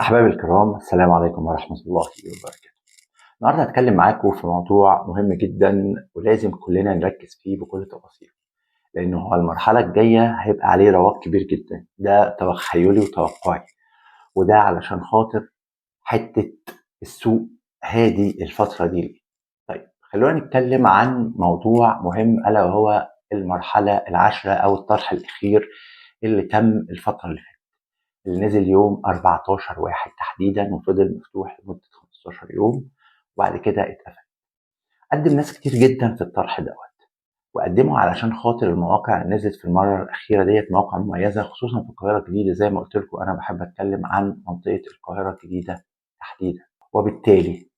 أحبابي الكرام، السلام عليكم ورحمة الله وبركاته. النهاردة هتكلم معاكم في موضوع مهم جدا ولازم كلنا نركز فيه بكل تفاصيل، لأنه هو المرحلة الجاية هيبقى عليه رواج كبير جدا. ده تخيلي وتوقعي، وده علشان خاطر حتة السوق هادي الفترة دي. طيب خلونا نتكلم عن موضوع مهم، ألا وهو المرحلة العاشرة أو الطرح الأخير اللي تم الفترة اللي فاتت، اللي نزل يوم 14/1 تحديدا وفضل مفتوح لمدة 15 يوم وبعد كده اتقفل. قدم ناس كتير جدا في الطرح دوت، وقدموا علشان خاطر المواقع اللي نزلت في المرة الأخيرة ديت مواقع مميزة، خصوصا في القاهرة الجديدة. زي ما قلت لكم أنا بحب أتكلم عن منطقة القاهرة الجديدة تحديدا. وبالتالي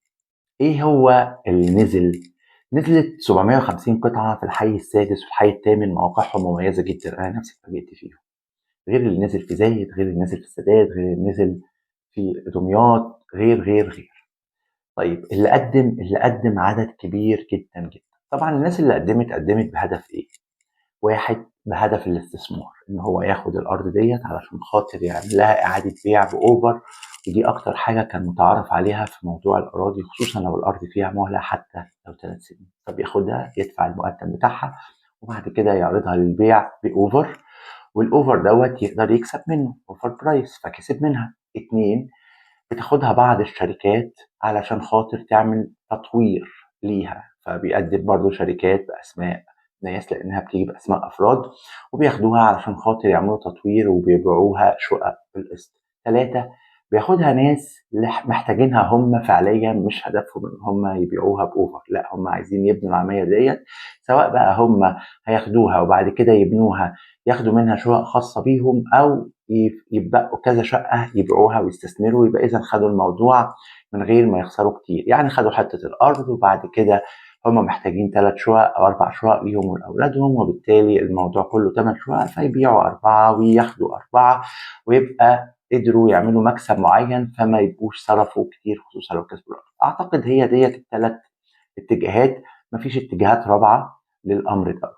إيه هو اللي نزل؟ نزلت 750 قطعة في الحي السادس والحي الثامن، مواقعهم مميزة جدا، أنا نفسي اتفاجئت فيهم، غير اللي نزل في زايد، غير اللي نزل في السادات، غير اللي نزل في دمياط، غير. طيب اللي قدم عدد كبير جدا جدا. طبعا الناس اللي قدمت بهدف ايه؟ واحد، بهدف الاستثمار، ان هو ياخد الارض ديت علشان خاطر يعمل لها اعاده بيع باوفر، ودي اكتر حاجه كان متعارف عليها في موضوع الاراضي، خصوصا لو الارض فيها مهله حتى لو 3 سنين. فبياخدها يدفع المقدم بتاعها وبعد كده يعرضها للبيع باوفر، والاوفر دوت يقدر يكسب منه اوفر برايس فكسب منها. اتنين، بتاخدها بعض الشركات علشان خاطر تعمل تطوير ليها، فبيقدم برضو شركات بأسماء ناس لأنها بتيجي بأسماء أفراد، وبياخدوها علشان خاطر يعملوا تطوير وبيبيعوها شقق بالقسط. ثلاثة، بياخدها ناس محتاجينها هم فعليا، مش هدفهم ان هم يبيعوها باوفر، لا هم عايزين يبنوا العمليه ديت، سواء بقى هم هياخدوها وبعد كده يبنوها ياخدوا منها شقق خاصه بيهم، او يبقوا كذا شقه يبيعوها ويستثمروا، يبقى اذا خدوا الموضوع من غير ما يخسروا كتير. يعني خدوا حته الارض وبعد كده هم محتاجين 3 شقق او 4 شقق ليهم ولاولادهم، وبالتالي الموضوع كله 8 شقق، فيبيعوا 4 وياخدوا 4، ويبقى قدروا يعملوا مكسب معين فما يبقوش صرفوا كتير، خصوصا لو كسبوا الارض. اعتقد هي ديت ال3 اتجاهات، مفيش اتجاهات رابعه للامر ده.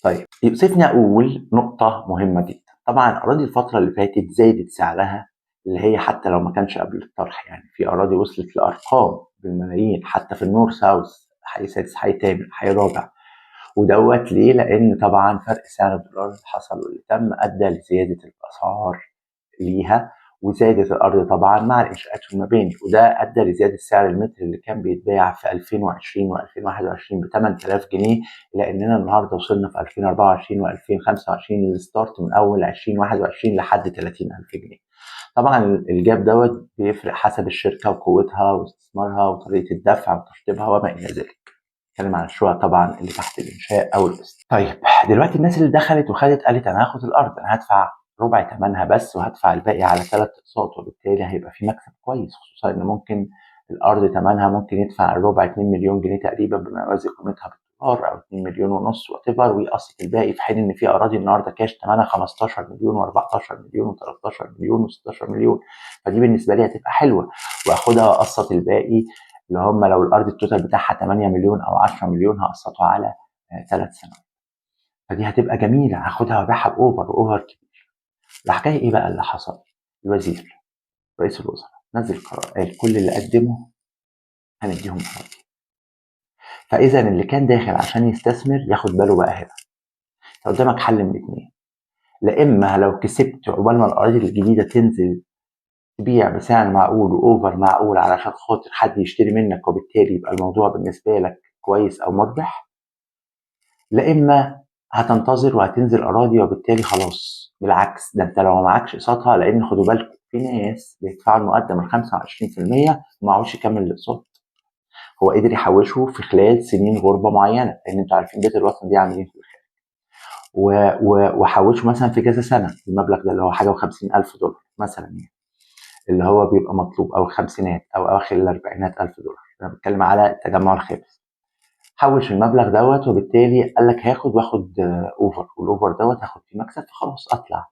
طيب يؤسفني اقول نقطه مهمه جدا. طبعا اراضي الفتره اللي فاتت زادت سعرها، اللي هي حتى لو ما كانش قبل الطرح، يعني في اراضي وصلت لارقام بالملايين حتى في النور ساوث، حي سادس، حي تامن، حي رابع. ودوت ليه؟ لان طبعا فرق سعر الدولار اللي حصل واللي تم ادى لزياده الاسعار ليها، وزادت الارض طبعا مع الانشاءات والمباني، وده ادى لزياده سعر المتر اللي كان بيتباع في 2020 و2021 ب 8000 جنيه، الى اننا النهارده وصلنا في 2024 و2025 الستارت من اول 2021 لحد 30000 جنيه. طبعا الجاب دوت بيفرق حسب الشركه وقوتها واستثمارها وطريقه الدفع وتشطيبها وما الى ذلك. اتكلم عن الشقق طبعا اللي تحت الانشاء او القسط. طيب دلوقتي الناس اللي دخلت وخدت قالت انا هاخد الارض، انا هدفع ربع ثمنها بس وهدفع الباقي على 3 اقساط، وبالتالي هيبقى في مكسب كويس، خصوصا ان ممكن الارض ثمنها ممكن يدفع الربع 2 مليون جنيه تقريبا بما يوازي قيمتها بالدولار، او 2 مليون ونص وات ايفر، ويقسط الباقي، في حين ان في اراضي النهارده كاش ثمنها 15 مليون و14 مليون و13 مليون و16 مليون. فدي بالنسبه لي هتبقى حلوه، واخدها واقسط الباقي، اللي هم لو الارض التوتال بتاعها 8 مليون او 10 مليون هقسطه على 3 سنوات. فدي هتبقى جميله، هاخدها وابيعها باوفر كبير. راح جاي ايه بقى اللي حصل؟ الوزير رئيس الوزراء نزل قرار قال كل اللي قدمه هنديهم اراضي. فاذا اللي كان داخل عشان يستثمر ياخد باله بقى هنا. قدامك حل من اتنين، لا اما لو كسبت عقبال ما الاراضي الجديده تنزل تبيع بسعر معقول واوفر معقول علشان خاطر حد يشتري منك، وبالتالي يبقى الموضوع بالنسبه لك كويس او مربح، لا اما هتنتظر وهتنزل اراضي وبالتالي خلاص. بالعكس، ده انت لو معكش قسطها، لان خدوا بالكم في ناس بيدفعوا المقدم ال 25% ومعهوش يكمل الاقساط، هو قدر يحوشه في خلال سنين غربه معينه، لان انتوا عارفين بيت الوطن دي عاملين في الخارج، وحوشه مثلا في كذا سنه المبلغ ده اللي هو حاجه و50,000 دولار مثلا، يعني اللي هو بيبقى مطلوب، او الخمسينات او اواخر الاربعينات الف دولار. انا بتكلم على التجمع الخامس. حوش المبلغ دوت وبالتالي قال لك واخد اوفر، والاوفر دوت هاخد فيه مكسب، فخلاص اطلع.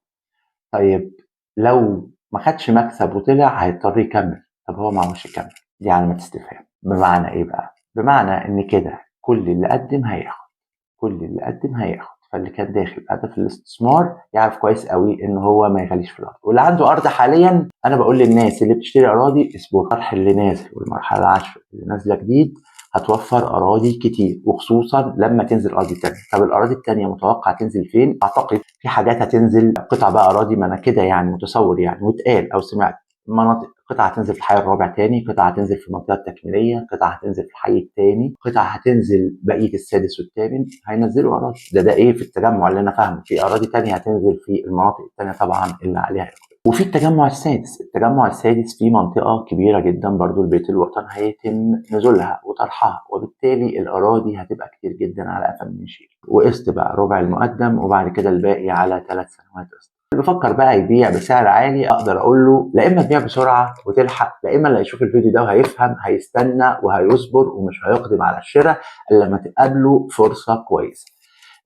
طيب لو ما خدش مكسب وطلع هيضطر يكمل، طب هو ما عملش يكمل، دي علامة استفهام. بمعنى ايه بقى؟ بمعنى ان كده كل اللي قدم هياخد، كل اللي قدم هياخد، فاللي كان داخل بهدف الاستثمار يعرف كويس قوي ان هو ما يغليش في الارض. واللي عنده ارض حاليا، انا بقول للناس اللي بتشتري اراضي اصبروا، الطرح اللي نازل والمرحله العاشره اللي نازله جديد هتوفر اراضي كتير، وخصوصا لما تنزل اراضي تانية. طب الاراضي التانية متوقع تنزل فين؟ اعتقد في حاجات هتنزل قطع بقى اراضي، ما انا كده يعني متصور يعني واتقال او سمعت مناطق، قطعة هتنزل في الحي الرابع تاني، قطعة هتنزل في المنطقة التكميلية، قطعة هتنزل في الحي التاني، قطعة هتنزل بقية السادس والثامن. هينزلوا أراضي، ده إيه في التجمع اللي أنا فاهمه، في أراضي تانية هتنزل في المناطق التانية طبعا اللي عليها إقبال. وفي التجمع السادس، التجمع السادس في منطقة كبيرة جدا برضو البيت الوطن هيتم نزولها وطرحها، وبالتالي الأراضي هتبقى كتير جدا على قفا من يشيل، وقسط بقى ربع المقدم وبعد كده الباقي على 3 سنوات قسط. اللي بيفكر بقى يبيع بسعر عالي اقدر اقول له لا اما تبيع بسرعه وتلحق، لا اما اللي هيشوف الفيديو ده وهيفهم هيستنى وهيصبر ومش هيقدم على الشراء الا لما تقابله فرصه كويسه،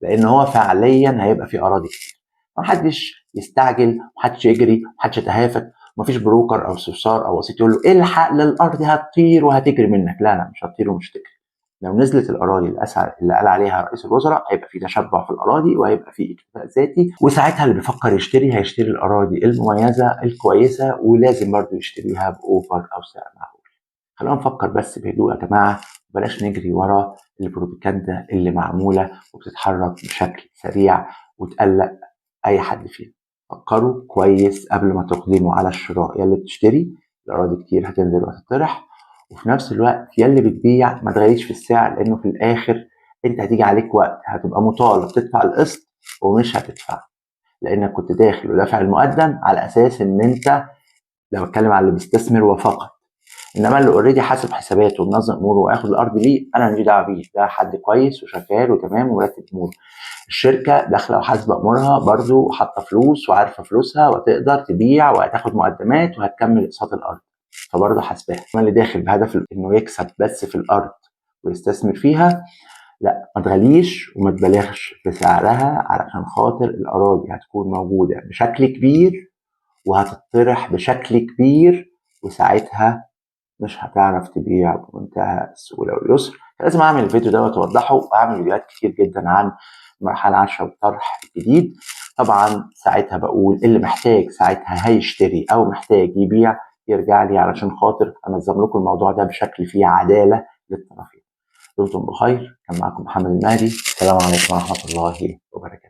لان هو فعليا هيبقى في اراضي كتير. محدش يستعجل، محدش يجري، محدش يتهافت، مفيش بروكر او سمسار او وسيط يقول له الحق للارض هتطير وهتجري منك. لا لا، مش هتطير ومش هتجري. لو نزلت الاراضي الاسعار اللي قال عليها رئيس الوزراء هيبقى في تشبع في الاراضي وهيبقى في اكتفاء ذاتي، وساعتها اللي بيفكر يشتري هيشتري الاراضي المميزه الكويسه، ولازم برضه يشتريها باوفر او سعر معقول. خلونا نفكر بس بهدوء يا جماعه، وبلاش نجري ورا البروباجندا اللي معموله وبتتحرك بشكل سريع وتقلق اي حد فينا. فكروا كويس قبل ما تقدموا على الشراء. يلي بتشتري، الاراضي كتير هتنزل وهتطرح، وفي نفس الوقت يلي بتبيع ما تغليش في السعر، لانه في الاخر انت هتيجي عليك وقت هتبقى مطالب تدفع القسط ومش هتدفع، لانك كنت داخل ودافع المقدم على اساس ان انت، لو بتكلم على اللي بيستثمر وفقط، انما اللي اوريدي حاسب حساباته ومنظم اموره وياخد الارض ليه، انا ماليش دعوه بيه، ده حد كويس وشغال وتمام ومرتب اموره. الشركه داخله وحاسبه امورها برضو وحاطه فلوس وعارفه فلوسها وتقدر تبيع وهتاخد مقدمات وهتكمل اقساط الارض، فبرضه حاسباها. اللي داخل بهدف انه يكسب بس في الارض ويستثمر فيها، لا ما تغليش وما تبالغش في سعرها، علشان خاطر الاراضي هتكون موجوده بشكل كبير وهتطرح بشكل كبير، وساعتها مش هتعرف تبيع بمنتهى السهوله واليسر. لازم اعمل الفيديو ده واتوضحه، واعمل فيديوهات كتير جدا عن المرحله العاشره والطرح الجديد. طبعا ساعتها بقول اللي محتاج ساعتها هيشتري او محتاج يبيع يرجع لي علشان خاطر انظم لكم الموضوع ده بشكل فيه عداله للطرفين. دمتم بخير، كان معكم محمد المهدي، السلام عليكم ورحمه الله وبركاته.